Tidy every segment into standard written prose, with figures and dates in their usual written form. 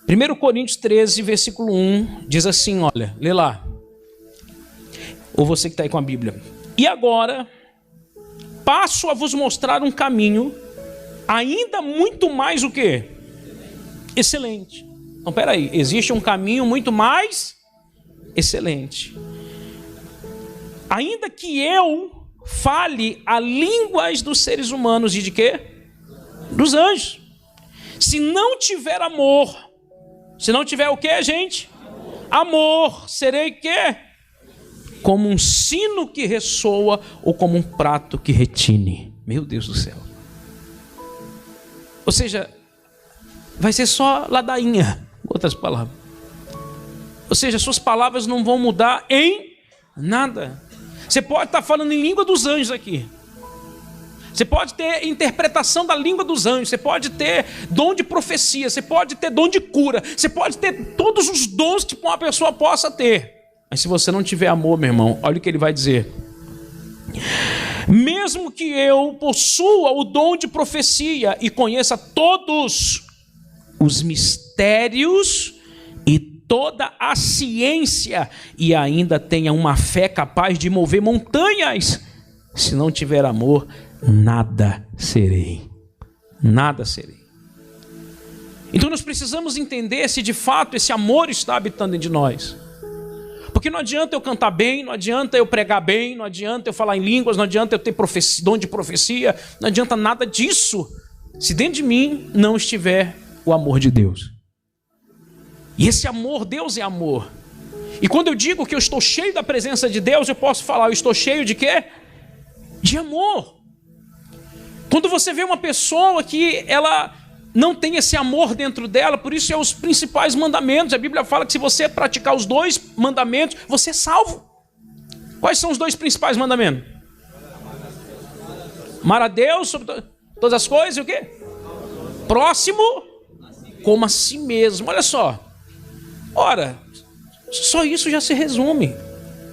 1 Coríntios 13, versículo 1, diz assim, olha, lê lá. Ou você que está aí com a Bíblia. E agora, passo a vos mostrar um caminho ainda muito mais o quê? Excelente. Então, peraí, existe um caminho muito mais excelente. Ainda que eu fale a línguas dos seres humanos e de quê? Dos anjos. Se não tiver amor, se não tiver o quê, gente? Amor, serei quê? Como um sino que ressoa ou como um prato que retine. Meu Deus do céu. Ou seja, vai ser só ladainha, outras palavras. Ou seja, suas palavras não vão mudar em nada. Você pode estar falando em língua dos anjos aqui. Você pode ter interpretação da língua dos anjos. Você pode ter dom de profecia. Você pode ter dom de cura. Você pode ter todos os dons que uma pessoa possa ter. Mas se você não tiver amor, meu irmão, olha o que ele vai dizer. Mesmo que eu possua o dom de profecia e conheça todos os mistérios e toda a ciência e ainda tenha uma fé capaz de mover montanhas, se não tiver amor, nada serei. Nada serei. Então nós precisamos entender se de fato esse amor está habitando dentro de nós. Porque não adianta eu cantar bem, não adianta eu pregar bem, não adianta eu falar em línguas, não adianta eu ter dom de profecia, não adianta nada disso, se dentro de mim não estiver o amor de Deus. E esse amor, Deus é amor. E quando eu digo que eu estou cheio da presença de Deus, eu posso falar, eu estou cheio de quê? De amor. Quando você vê uma pessoa que ela não tem esse amor dentro dela, por isso é os principais mandamentos. A Bíblia fala que se você praticar os 2 mandamentos, você é salvo. Quais são os 2 principais mandamentos? Amar a Deus sobre todas as coisas e o quê? Próximo como a si mesmo. Olha só. Ora, só isso já se resume.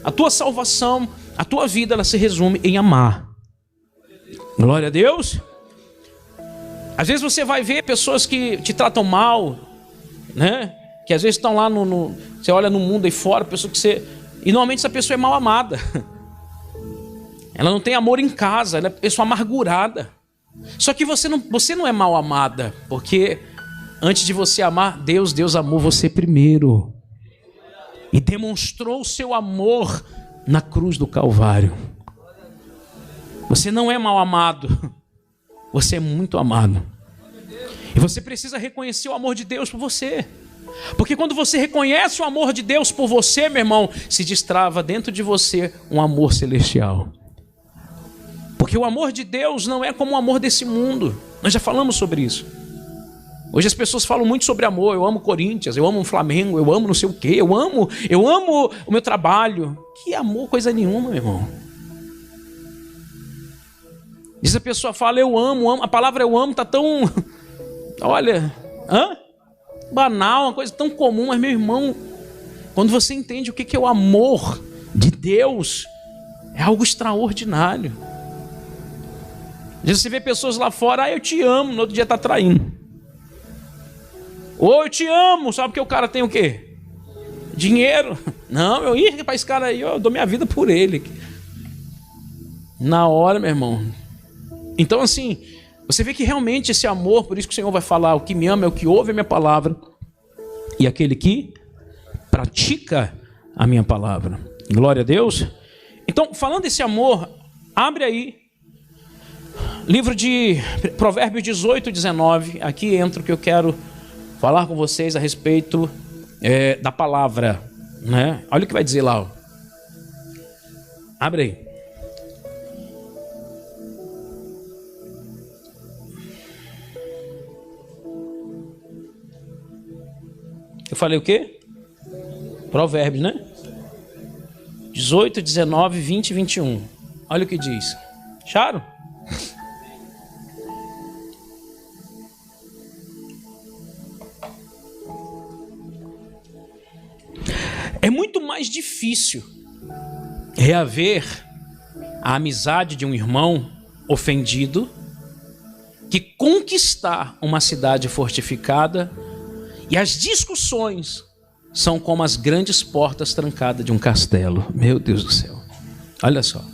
A tua salvação, a tua vida, ela se resume em amar. Glória a Deus. Às vezes você vai ver pessoas que te tratam mal, né? Que às vezes estão lá você olha no mundo aí fora, pessoa que você... E normalmente essa pessoa é mal amada. Ela não tem amor em casa, ela é pessoa amargurada. Só que você não é mal amada, porque antes de você amar Deus, Deus amou você primeiro. E demonstrou o seu amor na cruz do Calvário. Você não é mal amado. Você é muito amado. E você precisa reconhecer o amor de Deus por você. Porque quando você reconhece o amor de Deus por você, meu irmão, se destrava dentro de você um amor celestial. Porque o amor de Deus não é como o amor desse mundo. Nós já falamos sobre isso. Hoje as pessoas falam muito sobre amor. Eu amo Corinthians, eu amo o Flamengo, eu amo não sei o quê, eu amo o meu trabalho. Que amor, coisa nenhuma, meu irmão. Diz a pessoa, fala eu amo, a palavra eu amo está tão, olha, banal, uma coisa tão comum, mas meu irmão, quando você entende o que é o amor de Deus, é algo extraordinário. Você vê pessoas lá fora, eu te amo, no outro dia está traindo. Ou eu te amo, sabe porque o cara tem o quê? Dinheiro. Não, eu ia para esse cara aí, eu dou minha vida por ele. Na hora, meu irmão. Então assim, você vê que realmente esse amor, por isso que o Senhor vai falar, o que me ama é o que ouve a minha palavra e aquele que pratica a minha palavra. Glória a Deus. Então, falando desse amor, abre aí, livro de Provérbios 18, 19, aqui entra o que eu quero falar com vocês a respeito da palavra, né? Olha o que vai dizer lá, ó. Abre aí. Eu falei o quê? Provérbios, né? 18, 19, 20 e 21. Olha o que diz. Acharam? É muito mais difícil reaver a amizade de um irmão ofendido que conquistar uma cidade fortificada, e as discussões são como as grandes portas trancadas de um castelo. Meu Deus do céu. Olha só.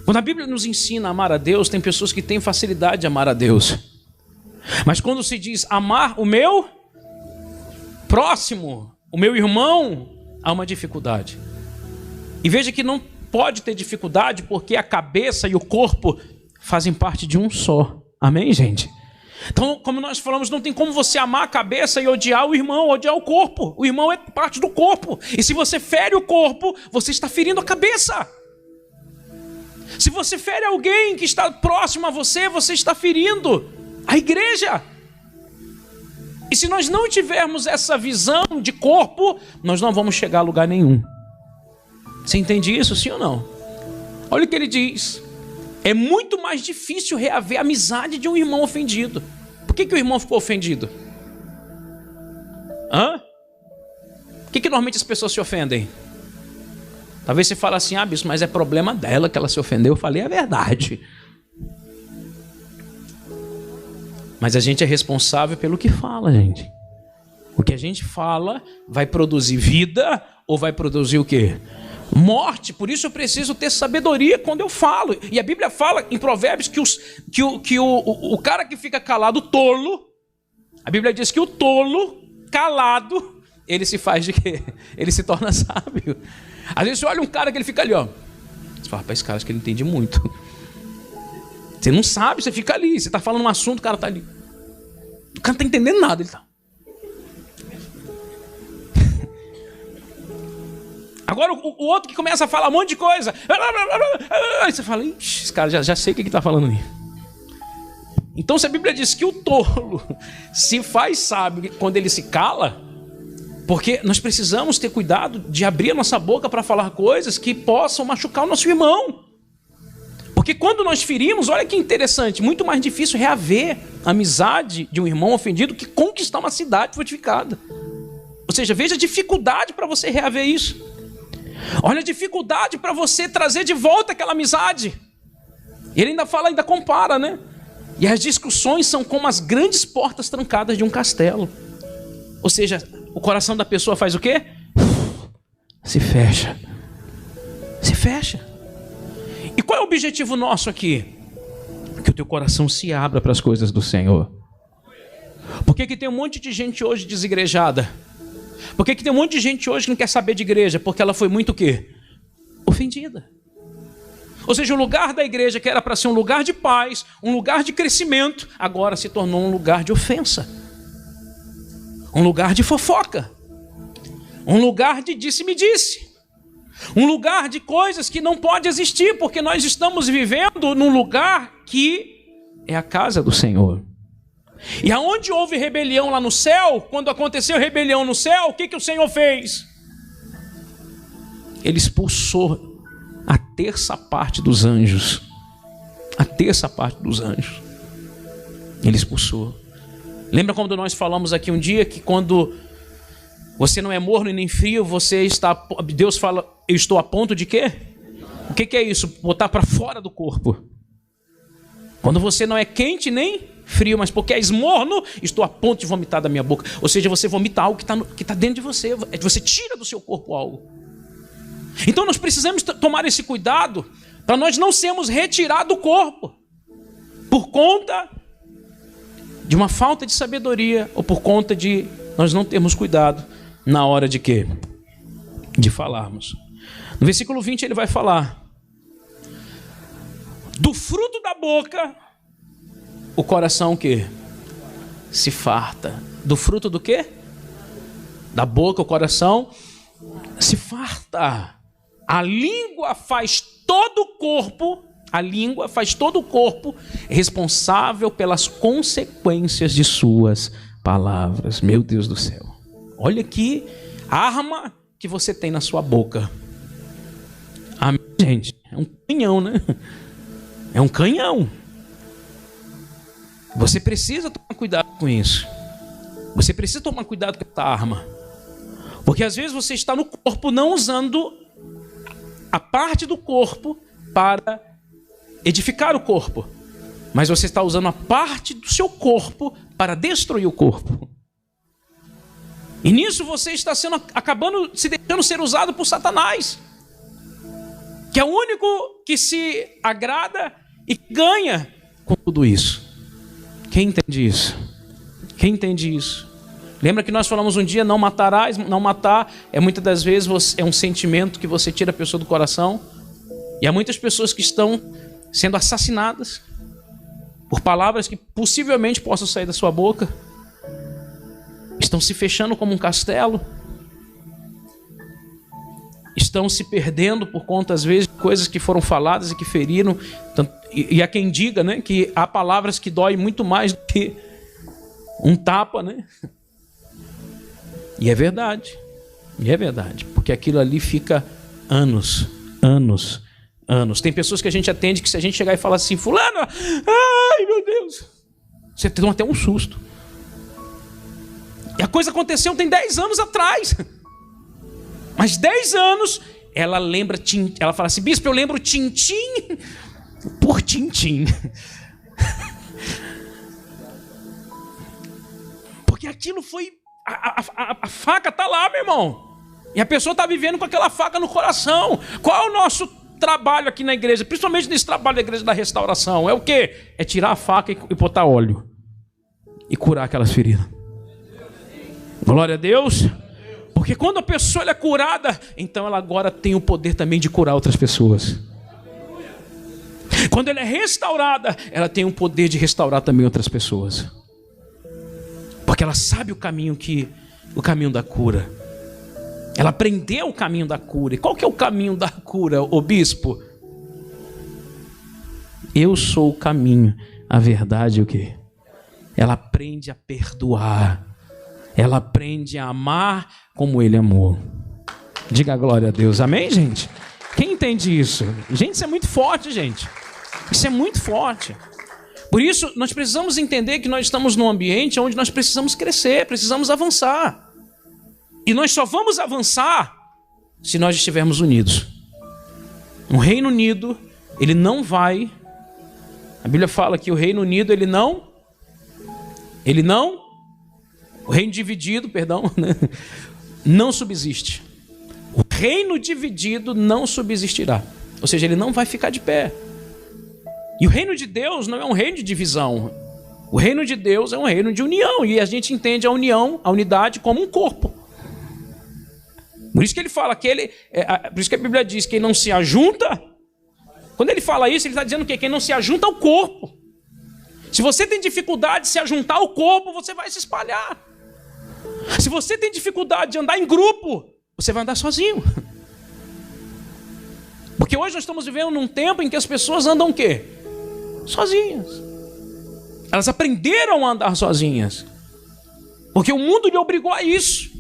Quando a Bíblia nos ensina a amar a Deus, tem pessoas que têm facilidade de amar a Deus. Mas quando se diz amar o meu próximo, o meu irmão, há uma dificuldade. E veja que não pode ter dificuldade porque a cabeça e o corpo fazem parte de um só. Amém, gente? Então, como nós falamos, não tem como você amar a cabeça e odiar o irmão, odiar o corpo. O irmão é parte do corpo. E se você fere o corpo, você está ferindo a cabeça. Se você fere alguém que está próximo a você, você está ferindo a igreja. E se nós não tivermos essa visão de corpo, nós não vamos chegar a lugar nenhum. Você entende isso, sim ou não? Olha o que ele diz. É muito mais difícil reaver a amizade de um irmão ofendido. Por que o irmão ficou ofendido? Por que normalmente as pessoas se ofendem? Talvez você fale assim, bispo, mas é problema dela que ela se ofendeu. Eu falei a verdade. Mas a gente é responsável pelo que fala, gente. O que a gente fala vai produzir vida ou vai produzir o quê? Morte. Por isso eu preciso ter sabedoria quando eu falo. E a Bíblia fala em Provérbios que o cara que fica calado, tolo, a Bíblia diz que o tolo, calado, ele se faz de quê? Ele se torna sábio. Às vezes você olha um cara que ele fica ali, ó. Você fala, para esse cara acho que ele entende muito. Você não sabe, você fica ali. Você está falando um assunto, o cara está ali. O cara não está entendendo nada, ele está. Agora o outro que começa a falar um monte de coisa. Aí você fala, ixi, esse cara já sei o que está falando ali. Então se a Bíblia diz que o tolo se faz sábio quando ele se cala, porque nós precisamos ter cuidado de abrir a nossa boca para falar coisas que possam machucar o nosso irmão. Porque quando nós ferimos, olha que interessante, muito mais difícil reaver a amizade de um irmão ofendido que conquistar uma cidade fortificada. Ou seja, veja a dificuldade para você reaver isso. Olha a dificuldade para você trazer de volta aquela amizade. Ele ainda fala, ainda compara, né? E as discussões são como as grandes portas trancadas de um castelo. Ou seja, o coração da pessoa faz o quê? Se fecha. Se fecha. E qual é o objetivo nosso aqui? Que o teu coração se abra para as coisas do Senhor. Por que tem um monte de gente hoje desigrejada? Por que tem um monte de gente hoje que não quer saber de igreja? Porque ela foi muito o quê? Ofendida. Ou seja, o lugar da igreja que era para ser um lugar de paz, um lugar de crescimento, agora se tornou um lugar de ofensa. Um lugar de fofoca. Um lugar de disse-me-disse. Um lugar de coisas que não pode existir, porque nós estamos vivendo num lugar que é a casa do Senhor. E aonde houve rebelião lá no céu, quando aconteceu rebelião no céu, o que o Senhor fez? Ele expulsou a terça parte dos anjos. A terça parte dos anjos. Ele expulsou. Lembra quando nós falamos aqui um dia que quando você não é morno e nem frio, você está... Deus fala, eu estou a ponto de quê? O que é isso? Botar para fora do corpo. Quando você não é quente nem frio, mas porque és morno, estou a ponto de vomitar da minha boca. Ou seja, você vomita algo que está dentro de você. Você tira do seu corpo algo. Então nós precisamos tomar esse cuidado para nós não sermos retirados do corpo por conta de uma falta de sabedoria ou por conta de nós não termos cuidado na hora de quê? De falarmos. No versículo 20 ele vai falar: do fruto da boca o coração o quê? Se farta. Do fruto do quê? Da boca o coração se farta. A língua faz todo o corpo, responsável pelas consequências de suas palavras. Meu Deus do céu. Olha aqui a arma que você tem na sua boca. Amém, gente? É um canhão, né? É um canhão. Você precisa tomar cuidado com isso. Você precisa tomar cuidado com essa arma. Porque às vezes você está no corpo não usando a parte do corpo para edificar o corpo, mas você está usando a parte do seu corpo para destruir o corpo. E nisso você está acabando se deixando ser usado por Satanás, que é o único que se agrada e ganha com tudo isso. Quem entende isso? Quem entende isso? Lembra que nós falamos um dia, não matarás? Não matar muitas das vezes é um sentimento que você tira a pessoa do coração. E há muitas pessoas que estão sendo assassinadas por palavras que possivelmente possam sair da sua boca. Estão se fechando como um castelo. Estão se perdendo por conta, às vezes, de coisas que foram faladas e que feriram. E há quem diga, né, que há palavras que doem muito mais do que um tapa, né? E é verdade. E é verdade. Porque aquilo ali fica anos. Tem pessoas que a gente atende que se a gente chegar e falar assim, fulano, ai meu Deus, você tem até um susto. E a coisa aconteceu tem 10 anos atrás. Mas 10 anos, ela lembra, ela fala assim, bispo, eu lembro tintim por tintim. Porque aquilo foi, a faca está lá, meu irmão. E a pessoa está vivendo com aquela faca no coração. Qual é o nosso trabalho aqui na igreja? Principalmente nesse trabalho da igreja da restauração. É o quê? É tirar a faca e botar óleo. E curar aquelas feridas. Glória a Deus. Porque quando a pessoa é curada, então ela agora tem o poder também de curar outras pessoas. Quando ela é restaurada, ela tem o poder de restaurar também outras pessoas. Porque ela sabe o caminho da cura. Ela aprendeu o caminho da cura. E qual que é o caminho da cura, ô bispo? Eu sou o caminho, a verdade e o quê? Ela aprende a perdoar. Ela aprende a amar como ele amou. Diga glória a Deus. Amém, gente? Quem entende isso? Gente, isso é muito forte, gente. Isso é muito forte. Por isso, nós precisamos entender que nós estamos num ambiente onde nós precisamos crescer, precisamos avançar. E nós só vamos avançar se nós estivermos unidos. Um reino unido, ele não vai... A Bíblia fala que o reino unido, o reino dividido, perdão, não subsiste. O reino dividido não subsistirá. Ou seja, ele não vai ficar de pé. E o reino de Deus não é um reino de divisão. O reino de Deus é um reino de união. E a gente entende a união, a unidade como um corpo. Por isso que ele fala que por isso que a Bíblia diz que quem não se ajunta. Quando ele fala isso, ele está dizendo que quem não se ajunta ao corpo. Se você tem dificuldade de se ajuntar ao corpo, você vai se espalhar. Se você tem dificuldade de andar em grupo, você vai andar sozinho. Porque hoje nós estamos vivendo num tempo em que as pessoas andam o quê? Sozinhas. Elas aprenderam a andar sozinhas. Porque o mundo lhe obrigou a isso.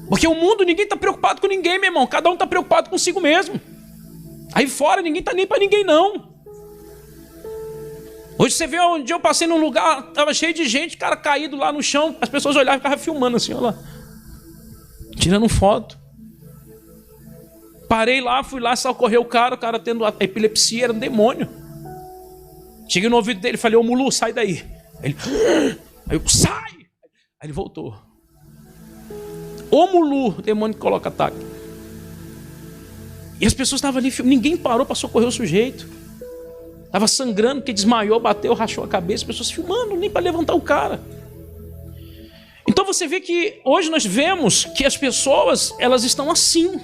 Porque o mundo, ninguém está preocupado com ninguém, meu irmão. Cada um está preocupado consigo mesmo. Aí fora, ninguém está nem para ninguém, não. Hoje você vê, um dia eu passei num lugar, estava cheio de gente, cara caído lá no chão, as pessoas olhavam e ficavam filmando assim, olha lá, tirando foto. Parei lá, fui lá, socorreu o cara tendo epilepsia, era um demônio. Cheguei no ouvido dele, falei, ô Mulu, sai daí. Aí eu, sai! Aí ele voltou. Ô Mulu, demônio que coloca ataque. E as pessoas estavam ali, ninguém parou para socorrer o sujeito. Estava sangrando, porque desmaiou, bateu, rachou a cabeça, as pessoas filmando, nem para levantar o cara. Então você vê que hoje nós vemos que as pessoas, elas estão assim.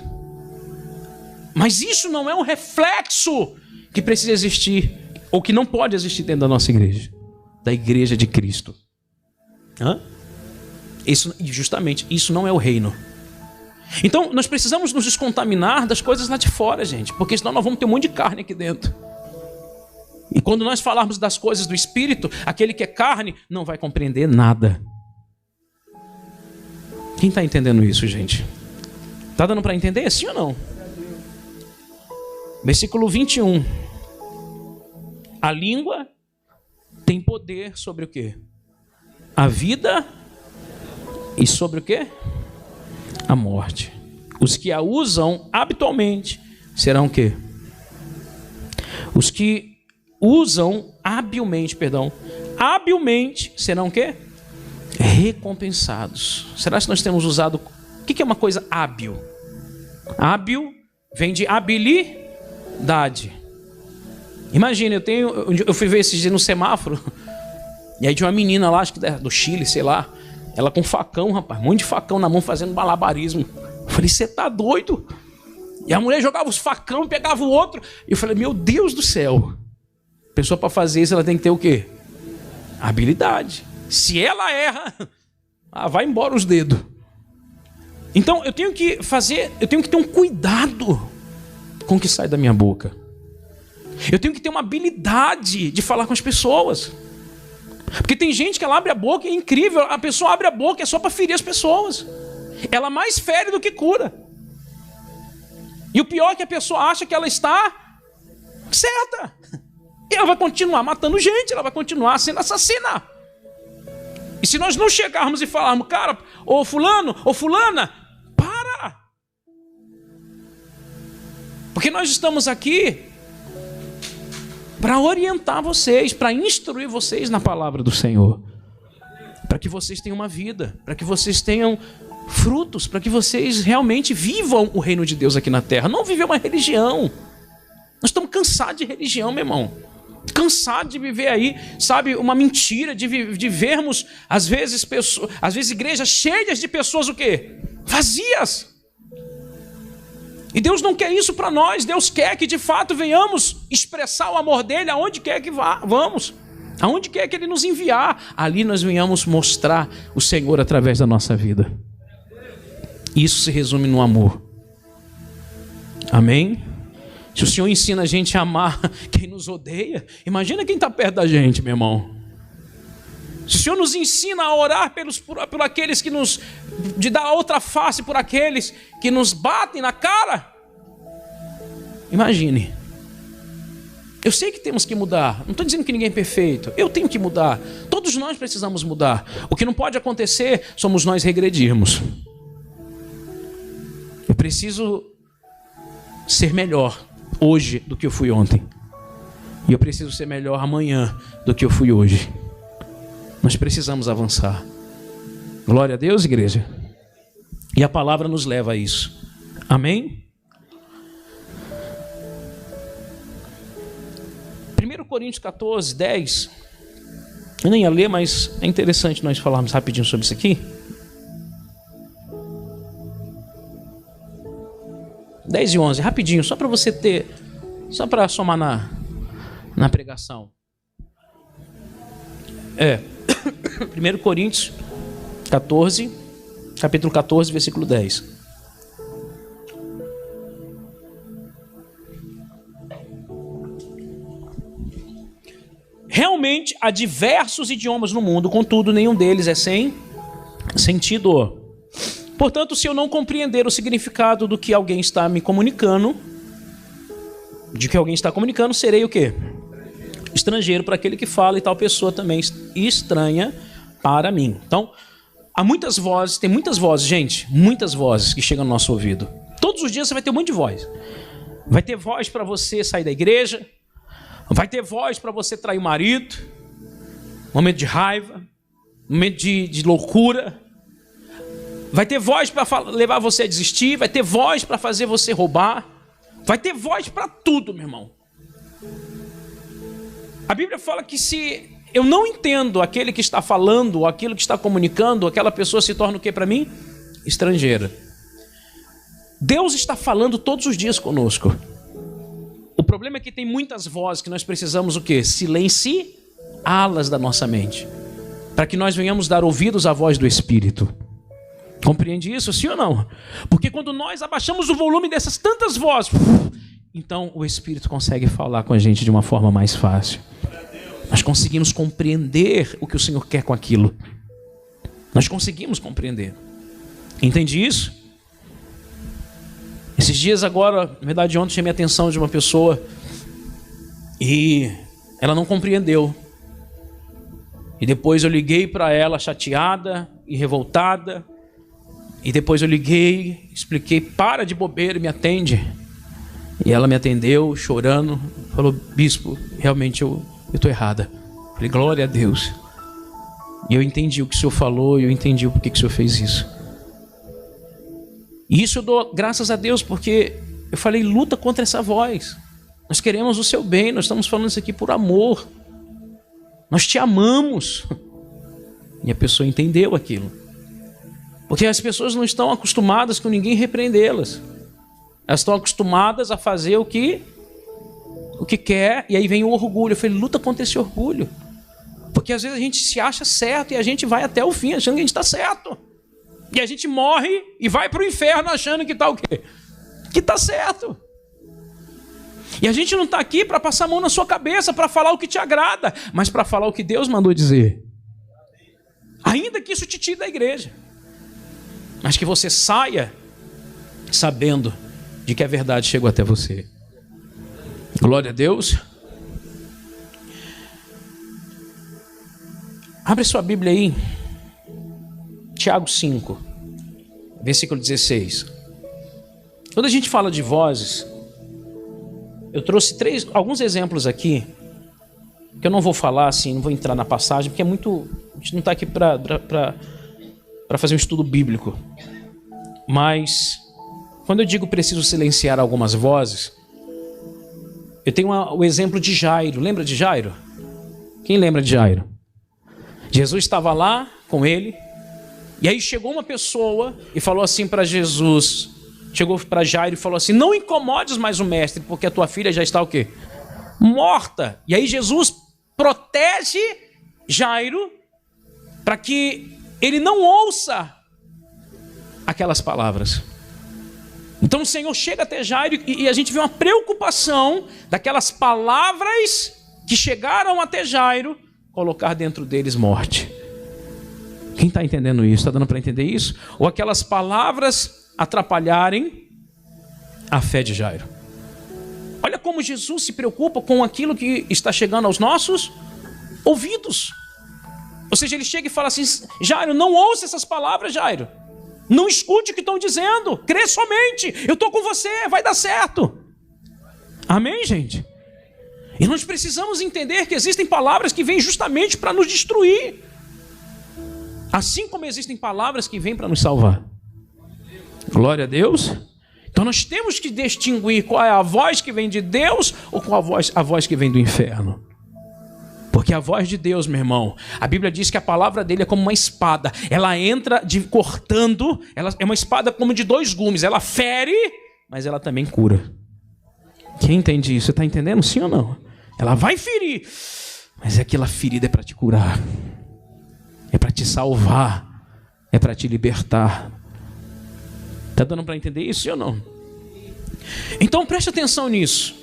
Mas isso não é um reflexo que precisa existir, ou que não pode existir dentro da nossa igreja, da igreja de Cristo. Justamente, isso não é o reino. Então nós precisamos nos descontaminar das coisas lá de fora, gente, porque senão nós vamos ter um monte de carne aqui dentro. E quando nós falarmos das coisas do Espírito, aquele que é carne não vai compreender nada. Quem está entendendo isso, gente? Está dando para entender? Sim ou não? Versículo 21. A língua tem poder sobre o quê? A vida e sobre o quê? A morte. Os que a usam habitualmente serão o quê? Os que usam habilmente serão o quê? Recompensados. Será que nós temos usado... O que é uma coisa hábil? Hábil vem de habilidade. Imagina, eu fui ver esses dias no semáforo, e aí tinha uma menina lá, acho que do Chile, sei lá, ela com facão, rapaz, um monte de facão na mão, fazendo malabarismo. Eu falei, você tá doido? E a mulher jogava os facão e pegava o outro. E eu falei, meu Deus do céu. A pessoa para fazer isso, ela tem que ter o quê? Habilidade. Se ela erra, vai embora os dedos. Então eu tenho que ter um cuidado com o que sai da minha boca. Eu tenho que ter uma habilidade de falar com as pessoas. Porque tem gente que ela abre a boca, é incrível, a pessoa abre a boca é só para ferir as pessoas. Ela mais fere do que cura. E o pior é que a pessoa acha que ela está certa. E ela vai continuar matando gente, ela vai continuar sendo assassina. E se nós não chegarmos e falarmos, cara, ô fulano, ô fulana, para! Porque nós estamos aqui para orientar vocês, para instruir vocês na palavra do Senhor. Para que vocês tenham uma vida, para que vocês tenham frutos, para que vocês realmente vivam o reino de Deus aqui na terra. Não viver uma religião. Nós estamos cansados de religião, meu irmão. Cansados de viver aí, sabe, uma mentira, de vermos, às vezes, igrejas cheias de pessoas o quê? Vazias. E Deus não quer isso para nós. Deus quer que de fato venhamos expressar o amor dele aonde quer que vamos. Aonde quer que ele nos enviar, ali nós venhamos mostrar o Senhor através da nossa vida. Isso se resume no amor. Amém? Se o Senhor ensina a gente a amar quem nos odeia, imagina quem está perto da gente, meu irmão. Se o Senhor nos ensina a orar por aqueles que nos... de dar a outra face por aqueles que nos batem na cara, imagine. Eu sei que temos que mudar. Não estou dizendo que ninguém é perfeito. Eu tenho que mudar. Todos nós precisamos mudar. O que não pode acontecer somos nós regredirmos. Eu preciso ser melhor hoje do que eu fui ontem. E eu preciso ser melhor amanhã do que eu fui hoje. Nós precisamos avançar. Glória a Deus, igreja. E a palavra nos leva a isso. Amém? 1 Coríntios 14, 10. Eu nem ia ler, mas é interessante nós falarmos rapidinho sobre isso aqui. 10 e 11, rapidinho, só para você ter, só para somar na pregação. 1 Coríntios 14, capítulo 14, versículo 10. Realmente há diversos idiomas no mundo, contudo nenhum deles é sem sentido. Portanto, se eu não compreender o significado do que alguém está me comunicando, serei o quê? Estrangeiro para aquele que fala, e tal pessoa também estranha para mim. Então, há muitas vozes, tem muitas vozes, gente, muitas vozes que chegam no nosso ouvido. Todos os dias você vai ter um monte de voz. Vai ter voz para você sair da igreja, vai ter voz para você trair o marido, momento de raiva, momento de loucura. Vai ter voz para levar você a desistir, vai ter voz para fazer você roubar, vai ter voz para tudo, meu irmão. A Bíblia fala que se eu não entendo aquele que está falando, ou aquilo que está comunicando, aquela pessoa se torna o que para mim? Estrangeira. Deus está falando todos os dias conosco. O problema é que tem muitas vozes que nós precisamos o quê? Silenciá-las da nossa mente, para que nós venhamos dar ouvidos à voz do Espírito. Compreende isso, sim ou não? Porque quando nós abaixamos o volume dessas tantas vozes, então o Espírito consegue falar com a gente de uma forma mais fácil. Nós conseguimos compreender o que o Senhor quer com aquilo. Nós conseguimos compreender. Entende isso? Esses dias agora, na verdade ontem, chamei a atenção de uma pessoa e ela não compreendeu. E depois eu liguei para ela chateada e revoltada. E depois eu liguei, expliquei, para de bobeira e me atende. E ela me atendeu, chorando, falou: bispo, realmente eu estou errada. Falei: glória a Deus. E eu entendi o que o senhor falou, e eu entendi o porquê que o senhor fez isso. E isso eu dou graças a Deus, porque eu falei: luta contra essa voz. Nós queremos o seu bem, nós estamos falando isso aqui por amor. Nós te amamos. E a pessoa entendeu aquilo. Porque as pessoas não estão acostumadas com ninguém repreendê-las. Elas estão acostumadas a fazer o que quer, e aí vem o orgulho. Eu falei: luta contra esse orgulho. Porque às vezes a gente se acha certo e a gente vai até o fim achando que a gente está certo. E a gente morre e vai para o inferno achando que está o quê? Que está certo. E a gente não está aqui para passar a mão na sua cabeça, para falar o que te agrada, mas para falar o que Deus mandou dizer. Ainda que isso te tire da igreja. Mas que você saia sabendo de que a verdade chegou até você. Glória a Deus. Abre sua Bíblia aí. Tiago 5, versículo 16. Quando a gente fala de vozes, eu trouxe alguns exemplos aqui, que eu não vou falar assim, não vou entrar na passagem, porque é muito... A gente não está aqui para fazer um estudo bíblico. Mas, quando eu digo preciso silenciar algumas vozes, eu tenho o exemplo de Jairo. Lembra de Jairo? Quem lembra de Jairo? Jesus estava lá com ele, e aí chegou uma pessoa e falou assim para Jesus, chegou para Jairo e falou assim: não incomodes mais o mestre, porque a tua filha já está o quê? Morta. E aí Jesus protege Jairo para que ele não ouça aquelas palavras. Então o Senhor chega até Jairo e a gente vê uma preocupação daquelas palavras que chegaram até Jairo, colocar dentro deles morte. Quem está entendendo isso? Está dando para entender isso? Ou aquelas palavras atrapalharem a fé de Jairo. Olha como Jesus se preocupa com aquilo que está chegando aos nossos ouvidos. Ou seja, ele chega e fala assim: Jairo, não ouça essas palavras, Jairo. Não escute o que estão dizendo. Crê somente. Eu estou com você, vai dar certo. Amém, gente? E nós precisamos entender que existem palavras que vêm justamente para nos destruir. Assim como existem palavras que vêm para nos salvar. Glória a Deus. Então nós temos que distinguir qual é a voz que vem de Deus ou qual a voz que vem do inferno. Porque a voz de Deus, meu irmão, a Bíblia diz que a palavra dele é como uma espada. Ela entra cortando, ela é uma espada como de 2 gumes. Ela fere, mas ela também cura. Quem entende isso? Você está entendendo, sim ou não? Ela vai ferir, mas aquela ferida é para te curar. É para te salvar. É para te libertar. Está dando para entender isso, sim ou não? Então preste atenção nisso.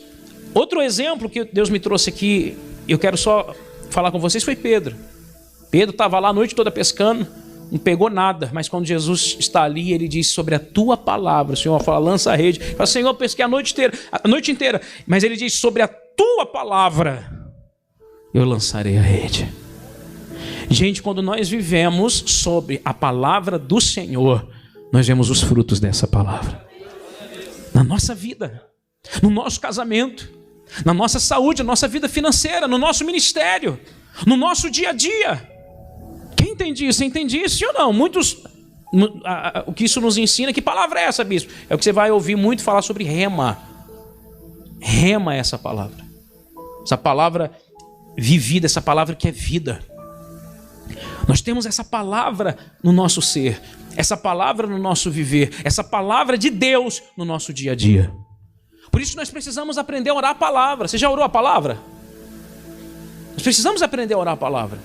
Outro exemplo que Deus me trouxe aqui, eu quero só falar com vocês, foi Pedro. Pedro estava lá a noite toda pescando, não pegou nada, mas quando Jesus está ali, ele diz: sobre a tua palavra, o Senhor fala: lança a rede. Fala: Senhor, eu pesquei a noite inteira, mas ele diz: sobre a tua palavra eu lançarei a rede. Gente, quando nós vivemos sobre a palavra do Senhor, nós vemos os frutos dessa palavra na nossa vida, no nosso casamento, na nossa saúde, na nossa vida financeira, no nosso ministério, no nosso dia a dia. Quem entende isso? Você entende isso, sim ou não? Muitos, o que isso nos ensina, que palavra é essa, bispo? É o que você vai ouvir muito falar sobre rema. Rema é essa palavra vivida, essa palavra que é vida. Nós temos essa palavra no nosso ser, essa palavra no nosso viver, essa palavra de Deus no nosso dia a dia. Por isso nós precisamos aprender a orar a palavra. Você já orou a palavra? Nós precisamos aprender a orar a palavra.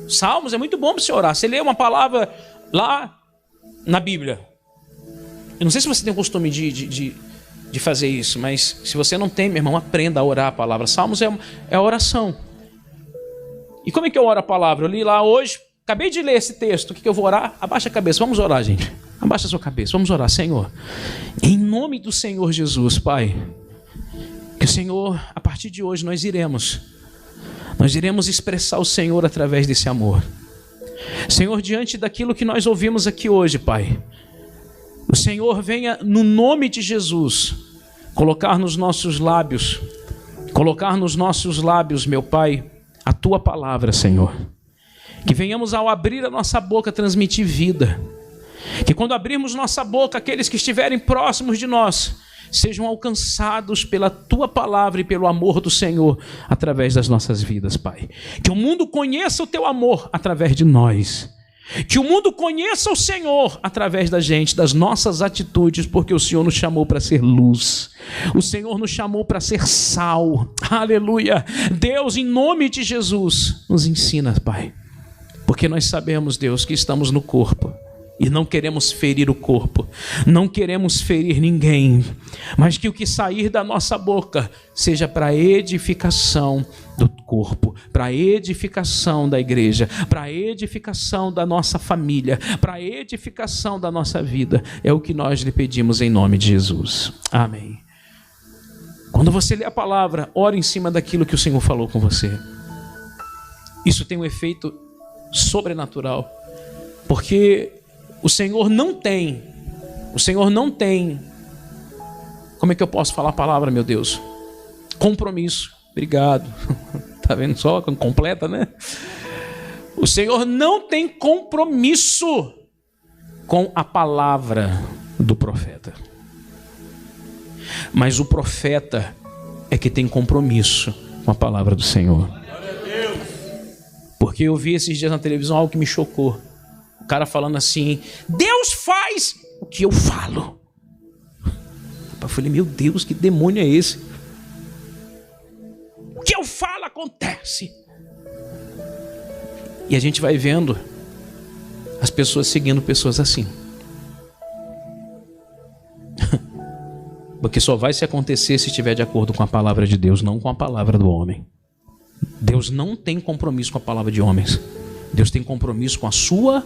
Salmos é muito bom para você orar. Você lê uma palavra lá na Bíblia. Eu não sei se você tem o costume de fazer isso, mas se você não tem, meu irmão, aprenda a orar a palavra. Salmos é a oração. E como é que eu oro a palavra? Eu li lá hoje, acabei de ler esse texto. O que eu vou orar? Abaixa a cabeça, vamos orar, gente. Abaixa a sua cabeça, vamos orar. Senhor, em nome do Senhor Jesus, Pai, que o Senhor, a partir de hoje, nós iremos expressar o Senhor através desse amor. Senhor, diante daquilo que nós ouvimos aqui hoje, Pai, o Senhor venha, no nome de Jesus, colocar nos nossos lábios, meu Pai, a Tua palavra, Senhor. Que venhamos ao abrir a nossa boca transmitir vida. Que quando abrirmos nossa boca, aqueles que estiverem próximos de nós sejam alcançados pela Tua palavra e pelo amor do Senhor através das nossas vidas, Pai. Que o mundo conheça o Teu amor através de nós. Que o mundo conheça o Senhor através da gente, das nossas atitudes, porque o Senhor nos chamou para ser luz. O Senhor nos chamou para ser sal. Aleluia. Deus, em nome de Jesus, nos ensina, Pai. Porque nós sabemos, Deus, que estamos no corpo. E não queremos ferir o corpo, não queremos ferir ninguém, mas que o que sair da nossa boca seja para edificação do corpo, para edificação da igreja, para edificação da nossa família, para edificação da nossa vida. É o que nós lhe pedimos em nome de Jesus. Amém. Quando você lê a palavra, ore em cima daquilo que o Senhor falou com você. Isso tem um efeito sobrenatural, porque o Senhor não tem, como é que eu posso falar a palavra, meu Deus? Compromisso. Obrigado. Tá vendo só? Completa, né? O Senhor não tem compromisso com a palavra do profeta. Mas o profeta é que tem compromisso com a palavra do Senhor. Porque eu vi esses dias na televisão algo que me chocou. O cara falando assim: Deus faz o que eu falo. Eu falei: meu Deus, que demônio é esse? O que eu falo acontece. E a gente vai vendo as pessoas seguindo pessoas assim. Porque só vai se acontecer se estiver de acordo com a palavra de Deus, não com a palavra do homem. Deus não tem compromisso com a palavra de homens. Deus tem compromisso com a sua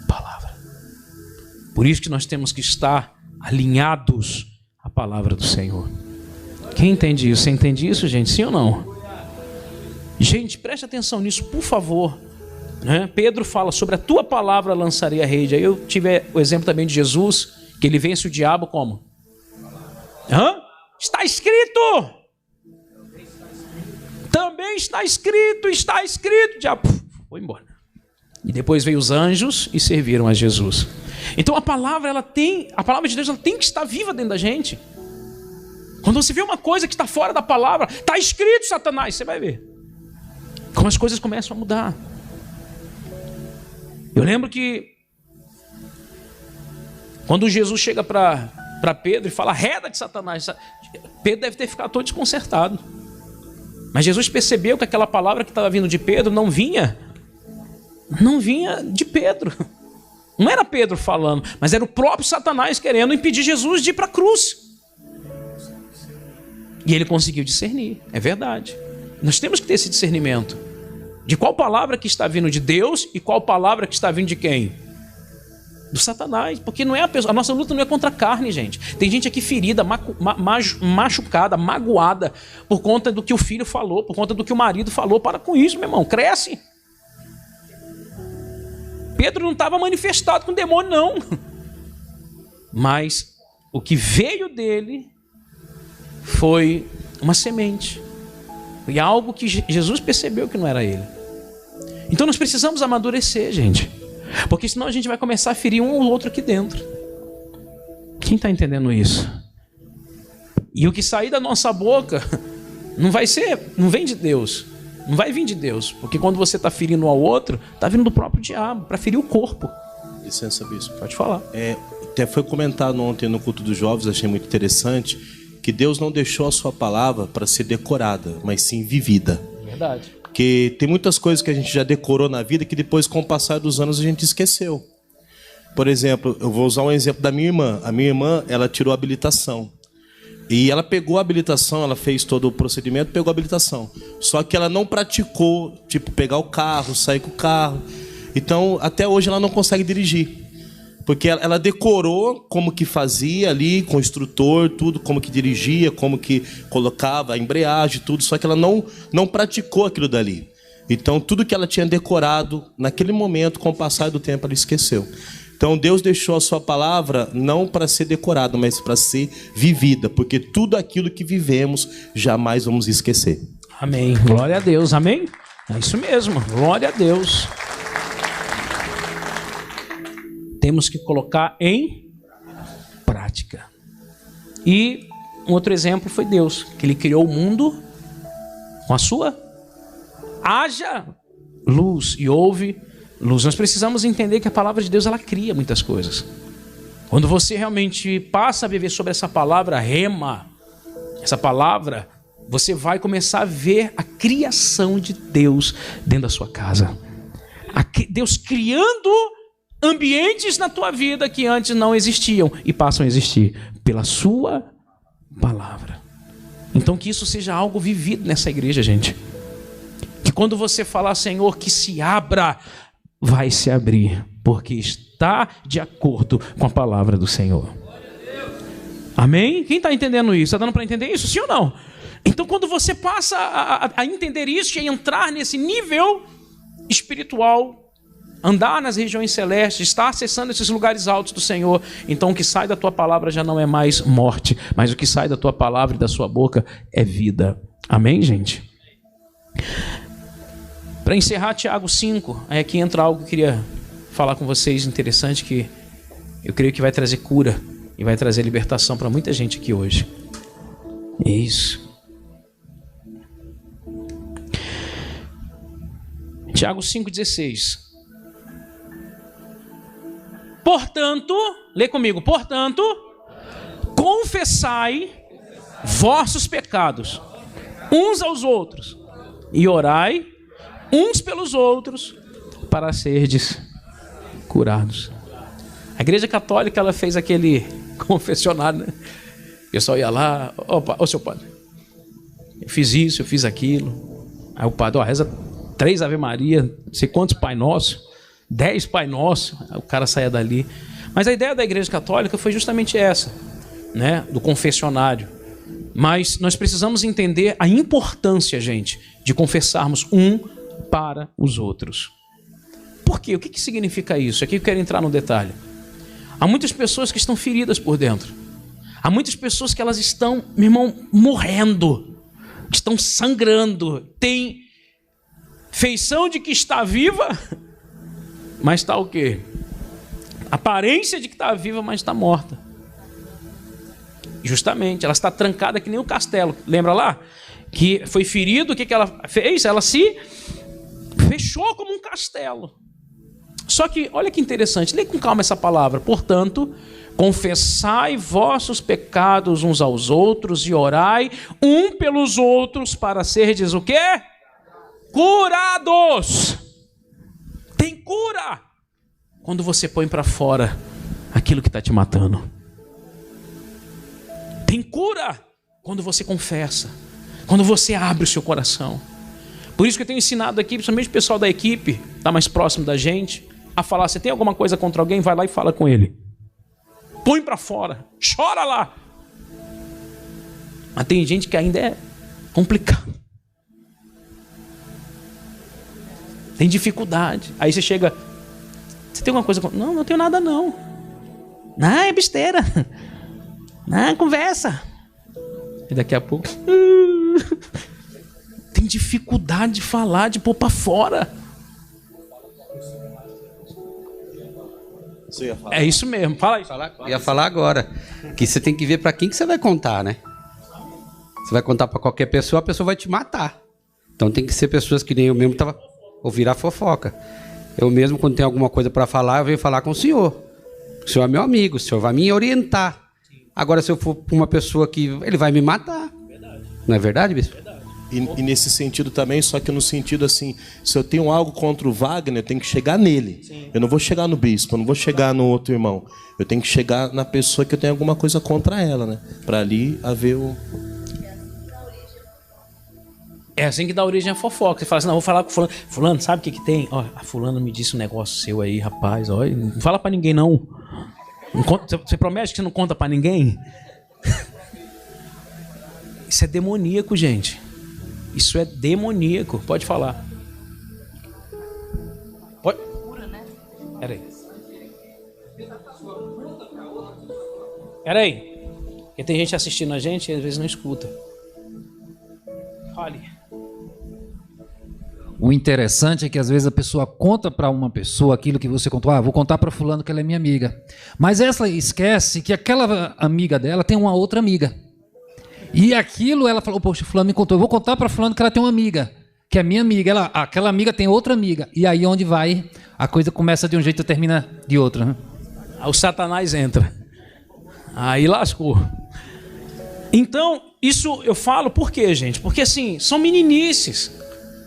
palavra. Por isso que nós temos que estar alinhados à palavra do Senhor. Quem entende isso? Você entende isso, gente? Sim ou não? Gente, preste atenção nisso, por favor. Pedro fala: sobre a tua palavra lançarei a rede. Aí eu tive o exemplo também de Jesus, que ele vence o diabo como? Está escrito! Também está escrito, o diabo foi embora. E depois veio os anjos e serviram a Jesus. Então a palavra de Deus, ela tem que estar viva dentro da gente. Quando você vê uma coisa que está fora da palavra, está escrito, Satanás, você vai ver como as coisas começam a mudar. Eu lembro que quando Jesus chega para Pedro e fala: reda de Satanás, Pedro deve ter ficado todo desconcertado. Mas Jesus percebeu que aquela palavra que estava vindo de Pedro não vinha de Pedro. Não era Pedro falando, mas era o próprio Satanás querendo impedir Jesus de ir para a cruz. E ele conseguiu discernir, é verdade. Nós temos que ter esse discernimento de qual palavra que está vindo de Deus e qual palavra que está vindo de quem? Do Satanás, porque não é a nossa luta não é contra a carne, gente. Tem gente aqui ferida, machucada, magoada por conta do que o filho falou, por conta do que o marido falou. Para com isso, meu irmão, cresce. Pedro não estava manifestado com o demônio, não. Mas o que veio dele foi uma semente. E algo que Jesus percebeu que não era ele. Então nós precisamos amadurecer, gente. Porque senão a gente vai começar a ferir um ou outro aqui dentro. Quem está entendendo isso? E o que sair da nossa boca não vem de Deus. Não vai vir de Deus. Porque quando você está ferindo um ao outro, está vindo do próprio diabo, para ferir o corpo. Licença, bispo. Pode falar. Até foi comentado ontem no culto dos jovens, achei muito interessante, que Deus não deixou a sua palavra para ser decorada, mas sim vivida. Verdade. Porque tem muitas coisas que a gente já decorou na vida que depois, com o passar dos anos, a gente esqueceu. Por exemplo, eu vou usar um exemplo da minha irmã. A minha irmã, ela tirou a habilitação. E ela pegou a habilitação, ela fez todo o procedimento, pegou a habilitação. Só que ela não praticou, tipo, pegar o carro, sair com o carro. Então, até hoje ela não consegue dirigir. Porque ela decorou como que fazia ali, com o instrutor, tudo, como que dirigia, como que colocava a embreagem, tudo. Só que ela não praticou aquilo dali. Então, tudo que ela tinha decorado, naquele momento, com o passar do tempo, ela esqueceu. Então Deus deixou a sua palavra não para ser decorada, mas para ser vivida, porque tudo aquilo que vivemos jamais vamos esquecer. Amém. Glória a Deus. Amém? É isso mesmo. Glória a Deus. Temos que colocar em prática. E um outro exemplo foi Deus, que Ele criou o mundo com a sua haja luz e houve luz. Nós precisamos entender que a palavra de Deus, ela cria muitas coisas. Quando você realmente passa a viver sobre essa palavra rema, essa palavra, você vai começar a ver a criação de Deus dentro da sua casa. Deus criando ambientes na tua vida que antes não existiam e passam a existir pela sua palavra. Então que isso seja algo vivido nessa igreja, gente. Que quando você falar, Senhor, que se abra, vai se abrir, porque está de acordo com a palavra do Senhor. Amém? Quem está entendendo isso? Está dando para entender isso? Sim ou não? Então quando você passa a entender isso e a entrar nesse nível espiritual, andar nas regiões celestes, estar acessando esses lugares altos do Senhor, então o que sai da tua palavra já não é mais morte, mas o que sai da tua palavra e da sua boca é vida. Amém, gente? Para encerrar, Tiago 5, aí aqui entra algo que eu queria falar com vocês, interessante, que eu creio que vai trazer cura e vai trazer libertação para muita gente aqui hoje. Isso. Tiago 5,16. Portanto, lê comigo, portanto, confessai vossos pecados uns aos outros e orai uns pelos outros para serdes curados. A Igreja Católica, ela fez aquele confessionário, né? O pessoal ia lá, ô seu padre, eu fiz isso, eu fiz aquilo. Aí o padre, reza 3 Ave Maria, não sei quantos Pai Nosso, 10 Pai Nosso, o cara saia dali. Mas a ideia da Igreja Católica foi justamente essa, né? Do confessionário. Mas nós precisamos entender a importância, gente, de confessarmos um para os outros. Por quê? O que significa isso? Aqui eu quero entrar no detalhe. Há muitas pessoas que estão feridas por dentro. Há muitas pessoas que elas estão, meu irmão, morrendo, estão sangrando, tem feição de que está viva, mas está o quê? Aparência de que está viva, mas está morta. Justamente, ela está trancada que nem um castelo. Lembra lá? Que foi ferido, o que ela fez? Ela se fechou como um castelo. Só que, olha que interessante, lê com calma essa palavra. Portanto, confessai vossos pecados uns aos outros e orai um pelos outros para serdes o quê? Curados. Tem cura quando você põe para fora aquilo que está te matando. Tem cura quando você confessa, quando você abre o seu coração. Por isso que eu tenho ensinado aqui, principalmente o pessoal da equipe, está mais próximo da gente, a falar, você tem alguma coisa contra alguém, vai lá e fala com ele. Põe para fora, chora lá. Mas tem gente que ainda é complicado. Tem dificuldade. Aí você chega, você tem alguma coisa contra... Não tenho nada não. Não, é besteira. Não, conversa. E daqui a pouco... Tem dificuldade de falar, de pôr para fora. É isso mesmo, fala aí. Ia falar agora, que você tem que ver para quem que você vai contar, né? Você vai contar para qualquer pessoa, a pessoa vai te matar. Então tem que ser pessoas que nem eu mesmo tava, ou virar fofoca. Eu mesmo, quando tenho alguma coisa para falar, eu venho falar com o senhor. O senhor é meu amigo, o senhor vai me orientar. Agora, se eu for para uma pessoa que ele vai me matar. Verdade. Não é verdade, bispo? Verdade. E nesse sentido também, só que no sentido assim, se eu tenho algo contra o Wagner, eu tenho que chegar nele. Sim. Eu não vou chegar no bispo, eu não vou chegar no outro irmão. Eu tenho que chegar na pessoa que eu tenho alguma coisa contra ela, né? Para ali haver o... É assim que dá origem à fofoca. Você fala assim, não, vou falar com fulano. Fulano, sabe o que tem? Ó, a fulano me disse um negócio seu aí, rapaz. Ó, não fala para ninguém, não. Você promete que você não conta para ninguém? Isso é demoníaco, gente. Isso é demoníaco. Pode falar. Pode? Peraí. Peraí. Porque tem gente assistindo a gente e às vezes não escuta. Fale. O interessante é que às vezes a pessoa conta para uma pessoa aquilo que você contou. Vou contar para fulano que ela é minha amiga. Mas ela esquece que aquela amiga dela tem uma outra amiga. E aquilo ela falou, poxa, fulano me contou. Eu vou contar para fulano que ela tem uma amiga, que é minha amiga. Aquela amiga tem outra amiga. E aí onde vai, a coisa começa de um jeito e termina de outro. Né? Aí o Satanás entra. Aí lascou. Então, isso eu falo por quê, gente? Porque assim, são meninices.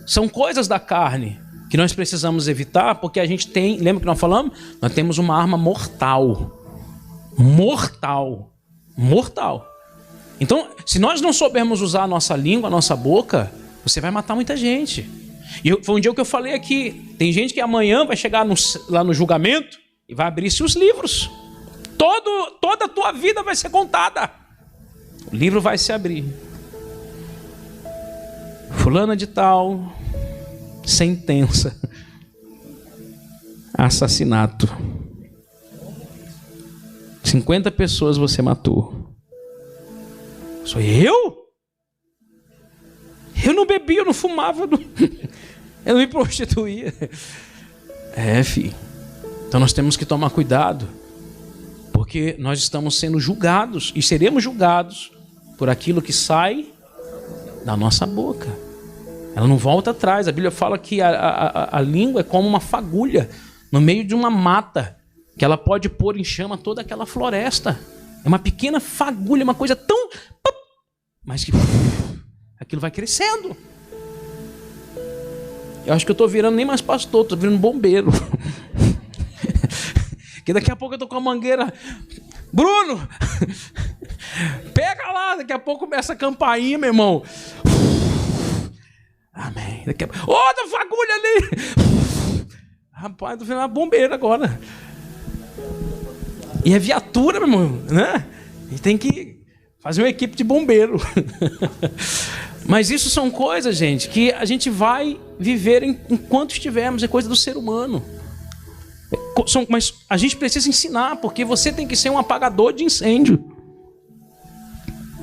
São coisas da carne que nós precisamos evitar, porque a gente tem, lembra que nós falamos? Nós temos uma arma mortal. Mortal. Mortal. Então, se nós não soubermos usar a nossa língua, a nossa boca, você vai matar muita gente. E foi um dia que eu falei aqui, tem gente que amanhã vai chegar lá no julgamento e vai abrir-se os livros. Toda a tua vida vai ser contada. O livro vai se abrir. Fulana de tal, sentença, assassinato. 50 pessoas você matou. Sou eu? Eu não bebia, eu não fumava, eu não me prostituía. Filho. Então nós temos que tomar cuidado, porque nós estamos sendo julgados e seremos julgados por aquilo que sai da nossa boca. Ela não volta atrás. A Bíblia fala que a língua é como uma fagulha no meio de uma mata, que ela pode pôr em chama toda aquela floresta. É uma pequena fagulha, uma coisa tão... mas que aquilo vai crescendo. Eu acho que eu estou virando nem mais pastor, estou virando bombeiro. Que daqui a pouco eu estou com a mangueira. Bruno! Pega lá, daqui a pouco começa a campainha, meu irmão. Amém. Outra fagulha ali. Rapaz, estou virando uma bombeira agora. E é viatura, meu irmão, né? E tem que fazer uma equipe de bombeiro. Mas isso são coisas, gente, que a gente vai viver enquanto estivermos. É coisa do ser humano. Mas a gente precisa ensinar, porque você tem que ser um apagador de incêndio.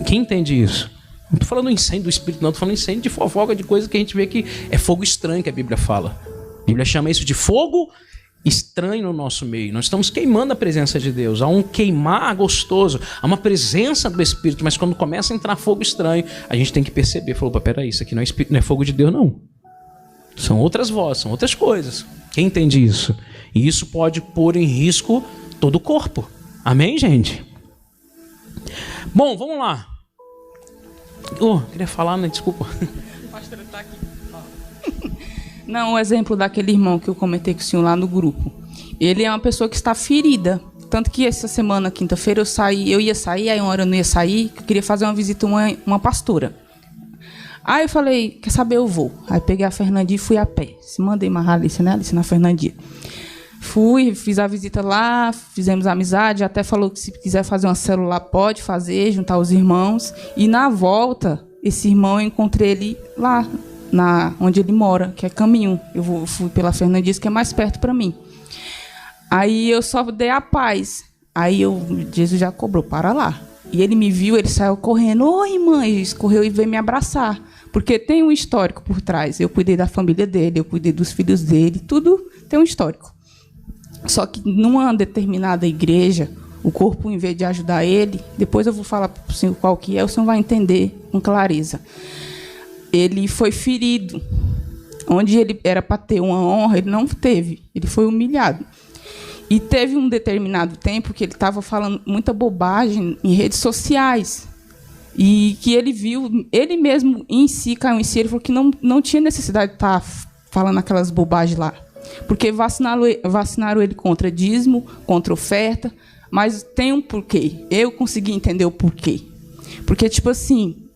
Quem entende isso? Não estou falando incêndio do espírito, não. Estou falando incêndio de fofoca, de coisa que a gente vê que é fogo estranho, que a Bíblia fala. A Bíblia chama isso de fogo estranho no nosso meio. Nós estamos queimando a presença de Deus. Há um queimar gostoso, há uma presença do Espírito, mas quando começa a entrar fogo estranho, a gente tem que perceber. Falou, peraí, isso aqui não é Espírito, não é fogo de Deus, não. São outras vozes, são outras coisas. Quem entende isso? E isso pode pôr em risco todo o corpo. Amém, gente? Bom, vamos lá. Queria falar, né? Desculpa. O pastor está aqui. Não, o exemplo daquele irmão que eu comentei com o senhor lá no grupo. Ele é uma pessoa que está ferida. Tanto que essa semana, quinta-feira, eu ia sair, aí uma hora eu não ia sair, que eu queria fazer uma visita a uma pastora. Aí eu falei, quer saber, eu vou. Aí peguei a Fernandinha e fui a pé. Mandei uma Alice, né? Alice na Fernandinha. Fui, fiz a visita lá, fizemos amizade, até falou que se quiser fazer uma célula pode fazer, juntar os irmãos. E na volta, esse irmão, eu encontrei ele lá, onde ele mora, que é caminho. Eu fui pela Fernandes, que é mais perto para mim. Aí eu só dei a paz. Aí Jesus já cobrou, para lá. E ele me viu, ele saiu correndo, oi, mãe, correu e veio me abraçar. Porque tem um histórico por trás. Eu cuidei da família dele, eu cuidei dos filhos dele, tudo tem um histórico. Só que numa determinada igreja, o corpo, em vez de ajudar ele, depois eu vou falar para o senhor qual que é, o senhor vai entender com clareza. Ele foi ferido. Onde ele era para ter uma honra, ele não teve. Ele foi humilhado. E teve um determinado tempo que ele estava falando muita bobagem em redes sociais. E que ele viu, ele mesmo em si, caiu em si, ele falou que não tinha necessidade de estar falando aquelas bobagens lá. Porque vacinaram ele contra dízimo, contra oferta, mas tem um porquê. Eu consegui entender o porquê. Porque, tipo assim,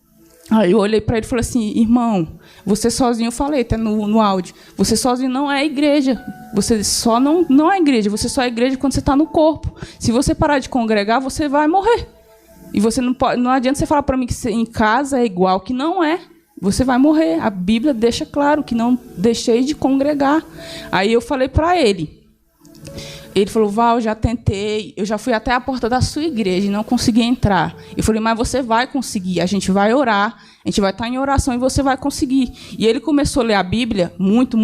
aí eu olhei para ele e falei assim, irmão, você sozinho, eu falei até no áudio, você sozinho não é igreja. Você só não é igreja, você só é igreja quando você está no corpo. Se você parar de congregar, você vai morrer. E você não adianta você falar para mim que em casa é igual, que não é. Você vai morrer. A Bíblia deixa claro que não deixei de congregar. Aí eu falei para ele, Ele falou, Val, já tentei, eu já fui até a porta da sua igreja e não consegui entrar. Eu falei, mas você vai conseguir, a gente vai orar, a gente vai estar em oração e você vai conseguir. E ele começou a ler a Bíblia muito,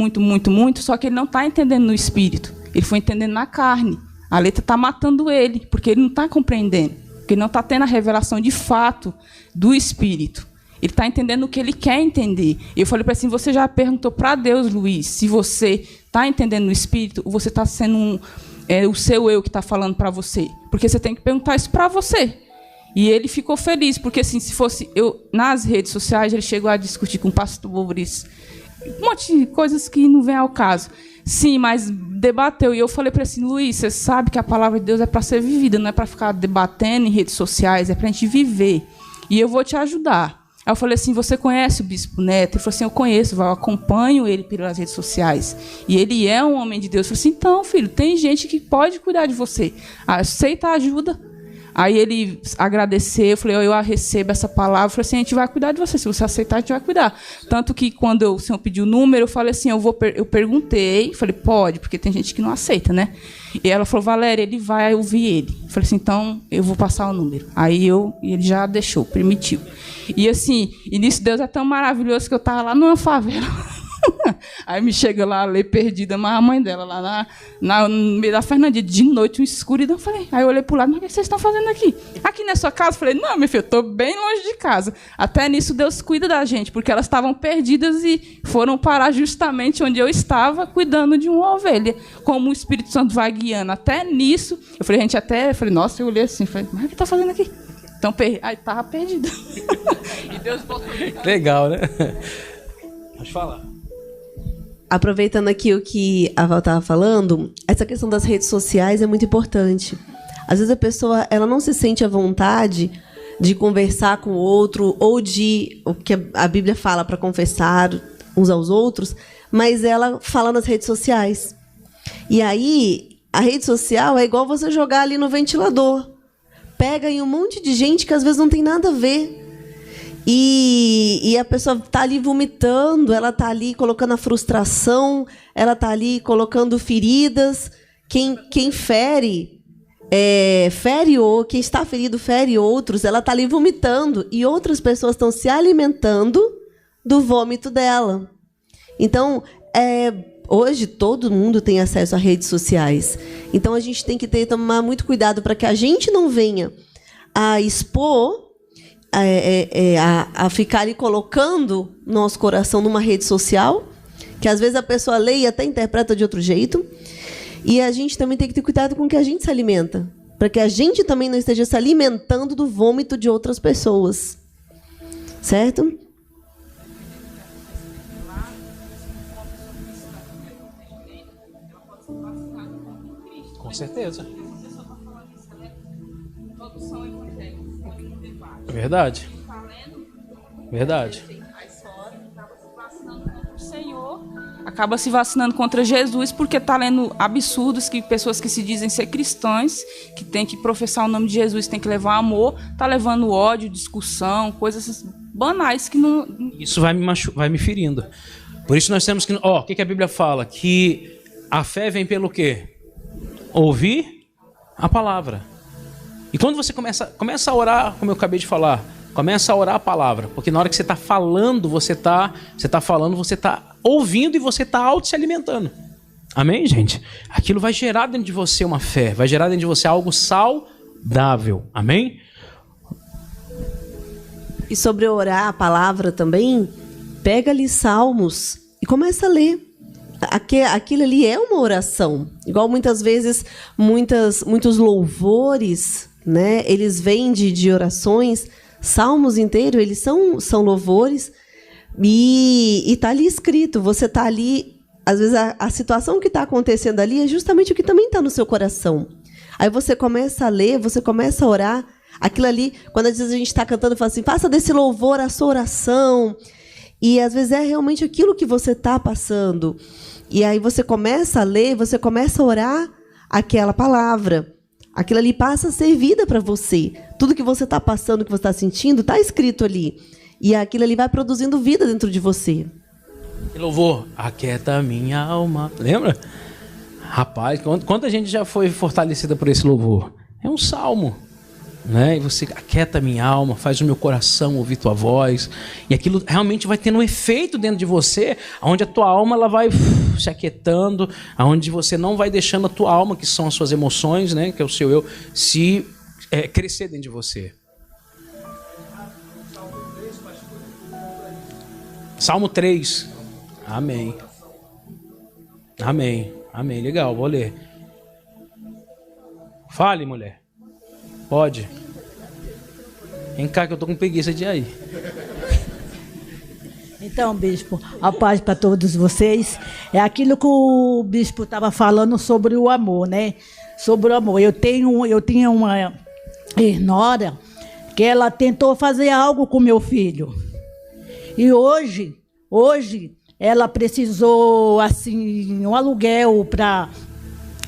só que ele não está entendendo no espírito. Ele foi entendendo na carne. A letra está matando ele, porque ele não está compreendendo, porque ele não está tendo a revelação de fato do espírito. Ele está entendendo o que ele quer entender. Eu falei para ele assim, você já perguntou para Deus, Luiz, se você está entendendo no espírito ou você está sendo o seu eu que está falando para você? Porque você tem que perguntar isso para você. E ele ficou feliz, porque assim, se fosse eu nas redes sociais, ele chegou a discutir com o pastor Bobrice um monte de coisas que não vem ao caso. Sim, mas debateu. E eu falei para ele assim, Luiz, você sabe que a palavra de Deus é para ser vivida, não é para ficar debatendo em redes sociais, é para a gente viver. E eu vou te ajudar. Aí eu falei assim, você conhece o Bispo Neto? Ele falou assim, eu conheço, eu acompanho ele pelas redes sociais. E ele é um homem de Deus. Eu falei assim, então, filho, tem gente que pode cuidar de você. Aceita a ajuda. Aí ele agradeceu, eu falei, eu recebo essa palavra. Eu falei assim, a gente vai cuidar de você. Se você aceitar, a gente vai cuidar. Tanto que quando o senhor pediu o número, eu falei assim, eu perguntei, falei, pode, porque tem gente que não aceita, né? E ela falou, Valéria, ele vai ouvir ele. Eu falei assim, então eu vou passar o número. Aí ele já deixou, permitiu. E assim, e nisso Deus é tão maravilhoso que eu estava lá numa favela. Aí me chega lá, ler perdida, mas a mãe dela lá no meio da Fernandinha, de noite, uma escuridão. Aí eu olhei pro lado, mas o que vocês estão fazendo aqui? Aqui na sua casa? Eu falei, não, meu filho, eu estou bem longe de casa. Até nisso Deus cuida da gente, porque elas estavam perdidas e foram parar justamente onde eu estava, cuidando de uma ovelha. Como o Espírito Santo vai guiando. Até nisso, eu falei, nossa, eu olhei assim, falei, mas o que está fazendo aqui? Então, aí estava perdida. E Deus botou. Legal, né? Pode falar. Aproveitando aqui o que a Val estava falando, essa questão das redes sociais é muito importante. Às vezes a pessoa ela não se sente à vontade de conversar com o outro ou de o que a Bíblia fala para confessar uns aos outros, mas ela fala nas redes sociais. E aí, a rede social é igual você jogar ali no ventilador. Pega em um monte de gente que às vezes não tem nada a ver. E a pessoa está ali vomitando, ela está ali colocando a frustração, ela está ali colocando feridas. Quem fere, ou quem está ferido fere outros, ela está ali vomitando. E outras pessoas estão se alimentando do vômito dela. Então, hoje todo mundo tem acesso a redes sociais. Então, a gente tem que tomar muito cuidado para que a gente não venha a expor, a ficar ali colocando nosso coração numa rede social, que às vezes a pessoa lê e até interpreta de outro jeito. E a gente também tem que ter cuidado com o que a gente se alimenta, para que a gente também não esteja se alimentando do vômito de outras pessoas. Certo? Com certeza. Verdade. Verdade. Acaba se vacinando contra Jesus porque está lendo absurdos que pessoas que se dizem ser cristãs, que tem que professar o nome de Jesus, tem que levar amor, está levando ódio, discussão, coisas banais que não... Isso vai me ferindo. Por isso nós temos que... o que a Bíblia fala? Que a fé vem pelo quê? Ouvir a palavra. E quando você começa a orar, como eu acabei de falar, começa a orar a palavra, porque na hora que você está falando, você está ouvindo e você está auto se alimentando. Amém, gente? Aquilo vai gerar dentro de você uma fé, vai gerar dentro de você algo saudável. Amém? E sobre orar a palavra também, pega ali Salmos e começa a ler. Aquilo ali é uma oração. Igual muitas vezes, muitos louvores, né? Eles vêm de orações. Salmos inteiros, eles são louvores. E está ali escrito. Você está ali... Às vezes, a situação que está acontecendo ali é justamente o que também está no seu coração. Aí você começa a ler, você começa a orar. Aquilo ali, quando às vezes a gente está cantando, fala assim, faça desse louvor a sua oração. E às vezes é realmente aquilo que você está passando. E aí você começa a ler, você começa a orar aquela palavra. Aquilo ali passa a ser vida para você. Tudo que você está passando, que você está sentindo, está escrito ali. E aquilo ali vai produzindo vida dentro de você. Louvor, aquieta minha alma. Lembra? Rapaz, quanta gente já foi fortalecida por esse louvor? É um salmo, né? E você aquieta minha alma, faz o meu coração ouvir tua voz, e aquilo realmente vai tendo um efeito dentro de você, onde a tua alma ela vai se aquietando, onde você não vai deixando a tua alma, que são as suas emoções, né? Que é o seu eu, se crescer dentro de você. Salmo 3. Amém. Amém. Amém. Legal, vou ler. Fale, mulher. Pode. Vem cá que eu tô com preguiça de ir aí. Então, bispo, a paz para todos vocês. É aquilo que o bispo estava falando sobre o amor, né? Sobre o amor. Eu tinha uma nora que ela tentou fazer algo com meu filho. E hoje ela precisou, assim, um aluguel para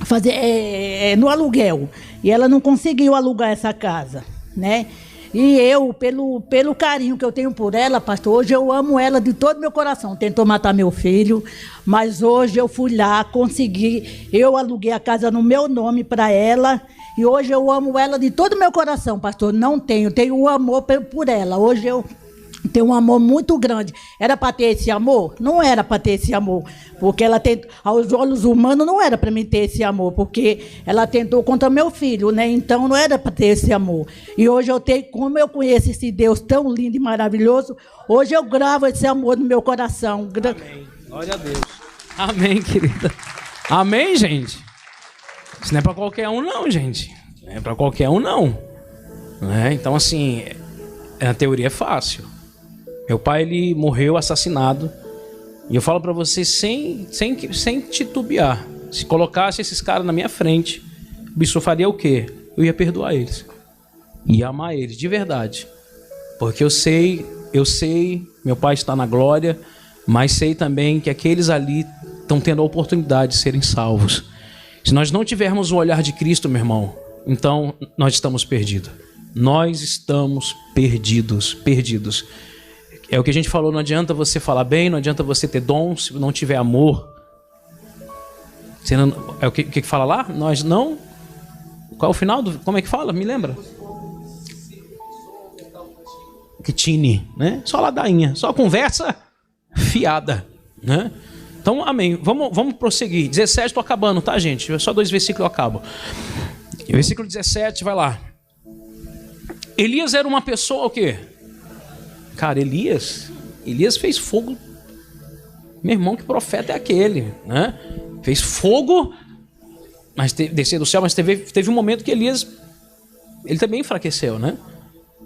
fazer, no aluguel. E ela não conseguiu alugar essa casa, né? E eu, pelo carinho que eu tenho por ela, pastor, hoje eu amo ela de todo meu coração. Tentou matar meu filho, mas hoje eu fui lá, consegui. Eu aluguei a casa no meu nome para ela. E hoje eu amo ela de todo meu coração, pastor. Tenho um amor por ela. Hoje eu tenho um amor muito grande. Era para ter esse amor? Não era para ter esse amor. Porque ela tentou, aos olhos humanos não era para mim ter esse amor, porque ela tentou contra meu filho, né? Então não era para ter esse amor. E hoje eu tenho, como eu conheço esse Deus tão lindo e maravilhoso, hoje eu gravo esse amor no meu coração. Amém. Glória a Deus. Amém, querida. Amém, gente. Isso não é para qualquer um, não, gente. Não é para qualquer um, não. Então, assim, a teoria é fácil. Meu pai, ele morreu assassinado. E eu falo para vocês sem titubear. Se colocasse esses caras na minha frente, o bicho faria o quê? Eu ia perdoar eles. Ia amar eles, de verdade. Porque eu sei, meu pai está na glória, mas sei também que aqueles ali estão tendo a oportunidade de serem salvos. Se nós não tivermos o olhar de Cristo, meu irmão, então nós estamos perdidos. Nós estamos perdidos. É o que a gente falou, não adianta você falar bem, não adianta você ter dom se não tiver amor. Você não, é o que fala lá? Nós não... Qual é o final? Como é que fala? Me lembra? Que tine, né? Só ladainha, só conversa fiada, né? Então, amém. Vamos prosseguir. 17, estou acabando, tá, gente? Só 2 versículos eu acabo. E o versículo 17, vai lá. Elias era uma pessoa o quê? Cara, Elias fez fogo. Meu irmão, que profeta é aquele, né? Fez fogo, mas descer do céu, mas teve um momento que Elias, ele também enfraqueceu, né?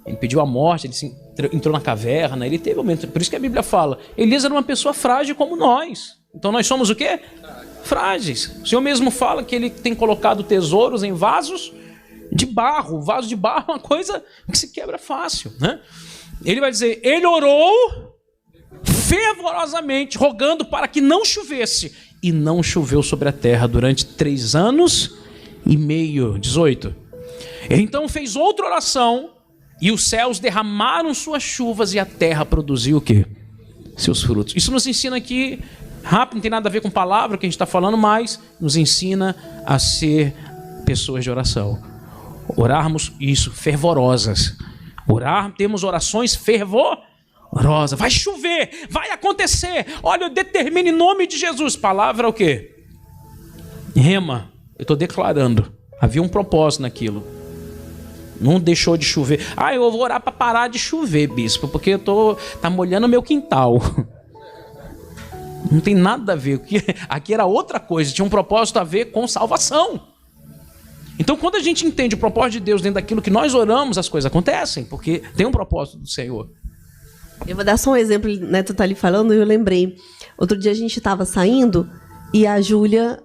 Ele pediu a morte, ele entrou na caverna, ele teve um momento. Por isso que a Bíblia fala, Elias era uma pessoa frágil como nós. Então nós somos o quê? Frágeis. O Senhor mesmo fala que ele tem colocado tesouros em vasos de barro. O vaso de barro é uma coisa que se quebra fácil, né? Ele vai dizer, ele orou fervorosamente, rogando para que não chovesse. E não choveu sobre a terra durante 3 anos e meio. 18. Ele então fez outra oração, e os céus derramaram suas chuvas, e a terra produziu o quê? Seus frutos. Isso nos ensina aqui, rápido, não tem nada a ver com palavra que a gente está falando, mas nos ensina a ser pessoas de oração. Orarmos isso, fervorosas. Temos orações fervorosas. Vai chover, vai acontecer. Olha, eu determino em nome de Jesus. Palavra é o quê? Rema. Eu estou declarando. Havia um propósito naquilo. Não deixou de chover. Eu vou orar para parar de chover, bispo, porque tá molhando meu quintal. Não tem nada a ver. Aqui era outra coisa. Tinha um propósito a ver com salvação. Então, quando a gente entende o propósito de Deus dentro daquilo que nós oramos, as coisas acontecem, porque tem um propósito do Senhor. Eu vou dar só um exemplo, né? Tu tá ali falando e eu lembrei. Outro dia a gente estava saindo e a Júlia,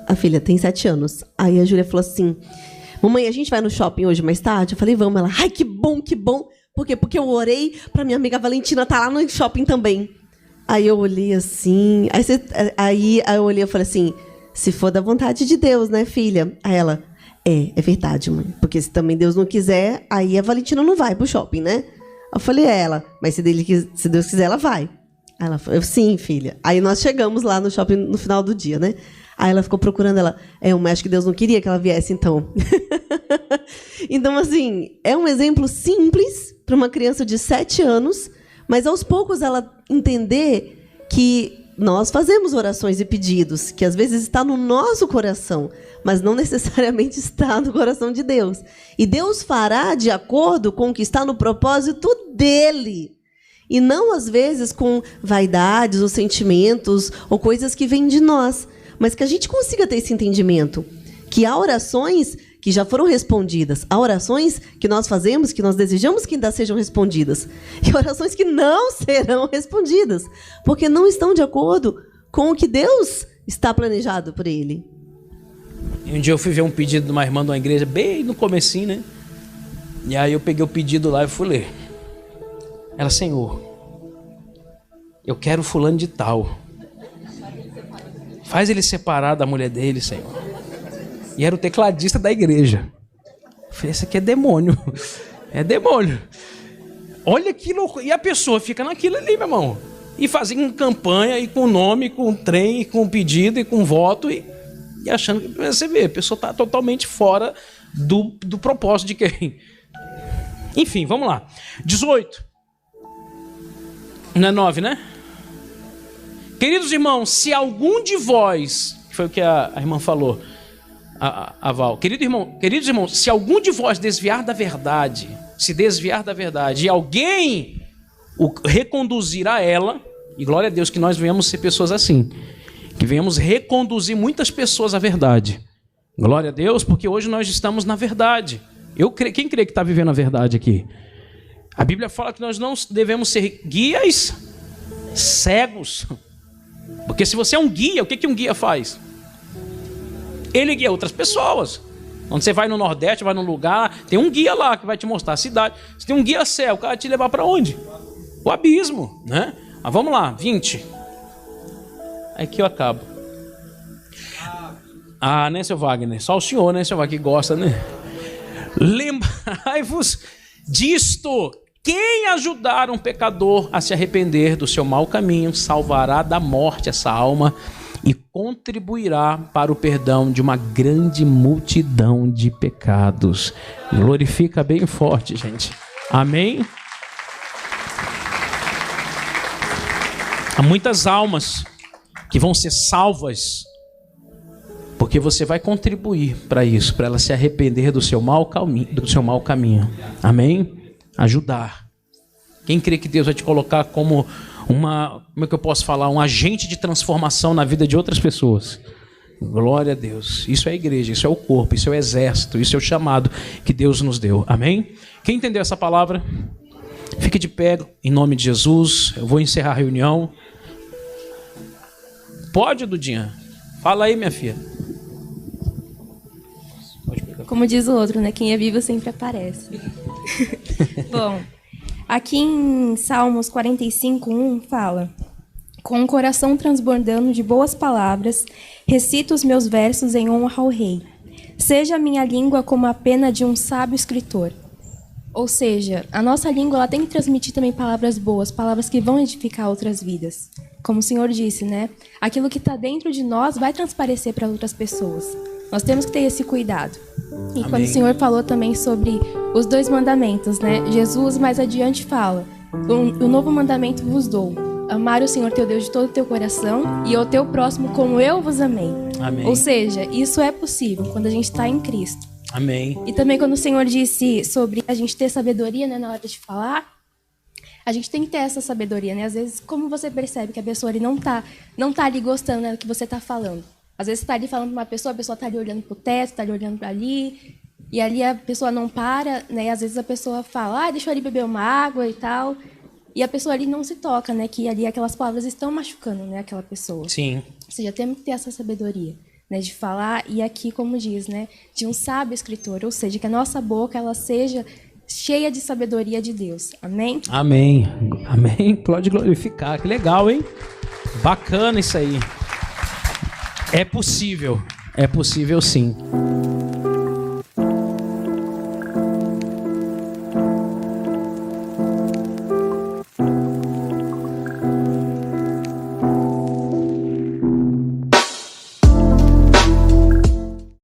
a filha tem 7 anos. Aí a Júlia falou assim, mamãe, a gente vai no shopping hoje mais tarde? Eu falei, vamos. Ela, ai, que bom, que bom. Por quê? Porque eu orei pra minha amiga Valentina tá lá no shopping também. Aí eu olhei assim, aí eu olhei e falei assim, se for da vontade de Deus, né, filha? Aí ela, é verdade, mãe. Porque se também Deus não quiser, aí a Valentina não vai pro shopping, né? Eu falei, mas se Deus quiser, ela vai. Aí ela falou, sim, filha. Aí nós chegamos lá no shopping no final do dia, né? Aí ela ficou procurando, acho que Deus não queria que ela viesse, então. Então, assim, é um exemplo simples para uma criança de 7 anos, mas aos poucos ela entender que nós fazemos orações e pedidos, que às vezes está no nosso coração, mas não necessariamente está no coração de Deus. E Deus fará de acordo com o que está no propósito dele. E não, às vezes, com vaidades ou sentimentos ou coisas que vêm de nós. Mas que a gente consiga ter esse entendimento. Que há orações que já foram respondidas. Há orações que nós fazemos, que nós desejamos que ainda sejam respondidas. E orações que não serão respondidas. Porque não estão de acordo com o que Deus está planejado por ele. E um dia eu fui ver um pedido de uma irmã de uma igreja, bem no comecinho, né? E aí eu peguei o pedido lá e fui ler. Ela, Senhor, eu quero fulano de tal. Faz ele separar da mulher dele, Senhor. E era o tecladista da igreja. Eu falei, esse aqui é demônio. É demônio. Olha que loucura. E a pessoa fica naquilo ali, meu irmão. E fazendo campanha, e com nome, com trem, e com pedido, e com voto, e achando que você vê, a pessoa está totalmente fora do propósito de quem. Enfim, vamos lá. 18. Não é 9, né? Queridos irmãos, se algum de vós, que foi o que a irmã falou, a Val, queridos irmãos, se algum de vós se desviar da verdade, e alguém o reconduzir a ela, e glória a Deus que nós venhamos ser pessoas assim, que venhamos reconduzir muitas pessoas à verdade. Glória a Deus, porque hoje nós estamos na verdade. Quem crê que está vivendo a verdade aqui? A Bíblia fala que nós não devemos ser guias cegos. Porque se você é um guia, o que um guia faz? Ele guia outras pessoas. Quando você vai no Nordeste, vai num lugar, tem um guia lá que vai te mostrar a cidade. Você tem um guia cego, o cara vai te levar para onde? O abismo, né? Mas vamos lá, 20. Aqui eu acabo. Ah, né, seu Wagner? Só o senhor, né, seu Wagner, que gosta, né? Lembrai-vos disto. Quem ajudar um pecador a se arrepender do seu mau caminho, salvará da morte essa alma e contribuirá para o perdão de uma grande multidão de pecados. Glorifica bem forte, gente. Amém? Há muitas almas que vão ser salvas porque você vai contribuir para isso, para ela se arrepender do seu mau caminho. Amém? Ajudar. Quem crê que Deus vai te colocar como como é que eu posso falar? Um agente de transformação na vida de outras pessoas. Glória a Deus. Isso é a igreja, isso é o corpo, isso é o exército, isso é o chamado que Deus nos deu. Amém? Quem entendeu essa palavra? Fique de pé em nome de Jesus. Eu vou encerrar a reunião. Pode, Dudinha? Fala aí, minha filha. Como diz o outro, né? Quem é vivo sempre aparece. Bom, aqui em Salmos 45:1 fala: com o coração transbordando de boas palavras, recito os meus versos em honra ao rei. Seja a minha língua como a pena de um sábio escritor. Ou seja, a nossa língua ela tem que transmitir também palavras boas, palavras que vão edificar outras vidas. Como o Senhor disse, né? Aquilo que está dentro de nós vai transparecer para outras pessoas. Nós temos que ter esse cuidado. E Amém. Quando o Senhor falou também sobre os 2 mandamentos, né? Jesus mais adiante fala: o novo mandamento vos dou, amar o Senhor teu Deus de todo o teu coração e ao teu próximo como eu vos amei. Amém. Ou seja, isso é possível quando a gente está em Cristo. Amém. E também quando o Senhor disse sobre a gente ter sabedoria, né, na hora de falar, a gente tem que ter essa sabedoria, né? Às vezes, como você percebe que a pessoa ali não tá ali gostando, né, do que você está falando. Às vezes você está ali falando com uma pessoa, a pessoa está ali olhando para o teto, está ali olhando para ali, e ali a pessoa não para, né? E às vezes a pessoa fala, deixa eu ali beber uma água e tal, e a pessoa ali não se toca, né? Que ali aquelas palavras estão machucando, né, aquela pessoa. Sim. Ou seja, temos que ter essa sabedoria, né, de falar, e aqui, como diz, né, de um sábio escritor, ou seja, que a nossa boca ela seja cheia de sabedoria de Deus. Amém? Amém. Amém. Pode glorificar. Que legal, hein? Bacana isso aí. É possível sim.